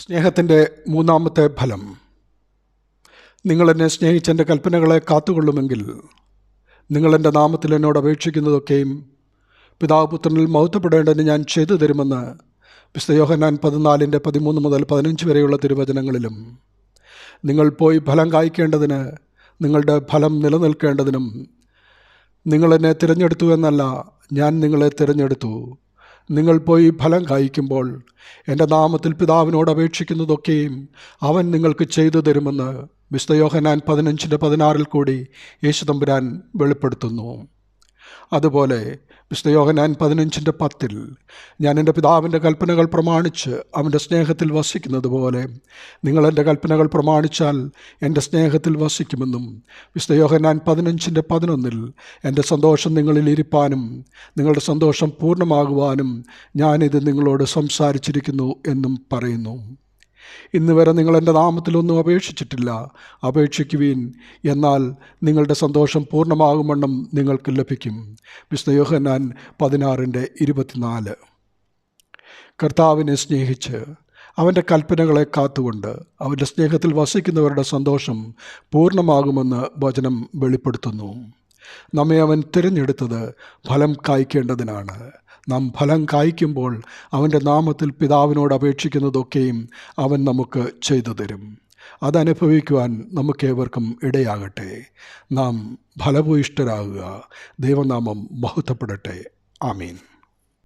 സ്നേഹത്തിൻ്റെ മൂന്നാമത്തെ ഫലം. നിങ്ങളെന്നെ സ്നേഹിച്ചെൻ്റെ കൽപ്പനകളെ കാത്തുകൊള്ളുമെങ്കിൽ നിങ്ങളെൻ്റെ നാമത്തിൽ എന്നോട് അപേക്ഷിക്കുന്നതൊക്കെയും പിതാവ് പുത്രനിൽ മഹത്വപ്പെടേണ്ടതിന് ഞാൻ ചെയ്തു തരുമെന്ന് വിശുദ്ധ യോഹന്നാൻ 14:13 മുതൽ 15 വരെയുള്ള തിരുവചനങ്ങളിലും, നിങ്ങൾ പോയി ഫലം കായ്ക്കേണ്ടതിന്, നിങ്ങളുടെ ഫലം നിലനിൽക്കേണ്ടതിനും നിങ്ങളെന്നെ തിരഞ്ഞെടുത്തു എന്നല്ല, ഞാൻ നിങ്ങളെ തിരഞ്ഞെടുത്തു. നിങ്ങൾ പോയി ഫലം കായ്ക്കുമ്പോൾ എൻ്റെ നാമത്തിൽ പിതാവിനോട് അപേക്ഷിക്കുന്നതൊക്കെയും അവൻ നിങ്ങൾക്ക് ചെയ്തു തരുമെന്ന് വിശുദ്ധ യോഹന്നാൻ 15:16 കൂടി യേശു തമ്പുരാൻ വെളിപ്പെടുത്തുന്നു. അതുപോലെ വിശുദ്ധ യോഹന്നാൻ 15:10 ഞാൻ എൻ്റെ പിതാവിൻ്റെ കൽപ്പനകൾ പ്രമാണിച്ച് അവൻ്റെ സ്നേഹത്തിൽ വസിക്കുന്നത് പോലെ നിങ്ങൾ എൻ്റെ കൽപ്പനകൾ പ്രമാണിച്ചാൽ എൻ്റെ സ്നേഹത്തിൽ വസിക്കുമെന്നും, വിശുദ്ധ യോഹന്നാൻ 15:11 എൻ്റെ സന്തോഷം നിങ്ങളിൽ ഇരിപ്പാനും നിങ്ങളുടെ സന്തോഷം പൂർണ്ണമാകുവാനും ഞാനിത് നിങ്ങളോട് സംസാരിച്ചിരിക്കുന്നു എന്നും പറയുന്നു. ഇന്ന് വരെ നിങ്ങൾ എൻ്റെ നാമത്തിലൊന്നും അപേക്ഷിച്ചിട്ടില്ല. അപേക്ഷിക്കുവീൻ, എന്നാൽ നിങ്ങളുടെ സന്തോഷം പൂർണ്ണമാകുമെന്നും നിങ്ങൾക്ക് ലഭിക്കും. വിശുദ്ധ യോഹന്നാൻ 16:24. കർത്താവിനെ സ്നേഹിച്ച് അവൻ്റെ കൽപ്പനകളെ കാത്തുകൊണ്ട് അവൻ്റെ സ്നേഹത്തിൽ വസിക്കുന്നവരുടെ സന്തോഷം പൂർണ്ണമാകുമെന്ന് വചനം വെളിപ്പെടുത്തുന്നു. നമ്മെ അവൻ തിരഞ്ഞെടുത്തത് ഫലം കായ്ക്കേണ്ടതിനാണ്. നാം ഫലം കായ്ക്കുമ്പോൾ അവൻ്റെ നാമത്തിൽ പിതാവിനോട് അപേക്ഷിക്കുന്നതൊക്കെയും അവൻ നമുക്ക് ചെയ്തു തരും. അതനുഭവിക്കുവാൻ നമുക്കേവർക്കും ഇടയാകട്ടെ. നാം ഫലഭൂയിഷ്ഠരാകുക. ദൈവനാമം മഹത്വപ്പെടട്ടെ. ആമീൻ.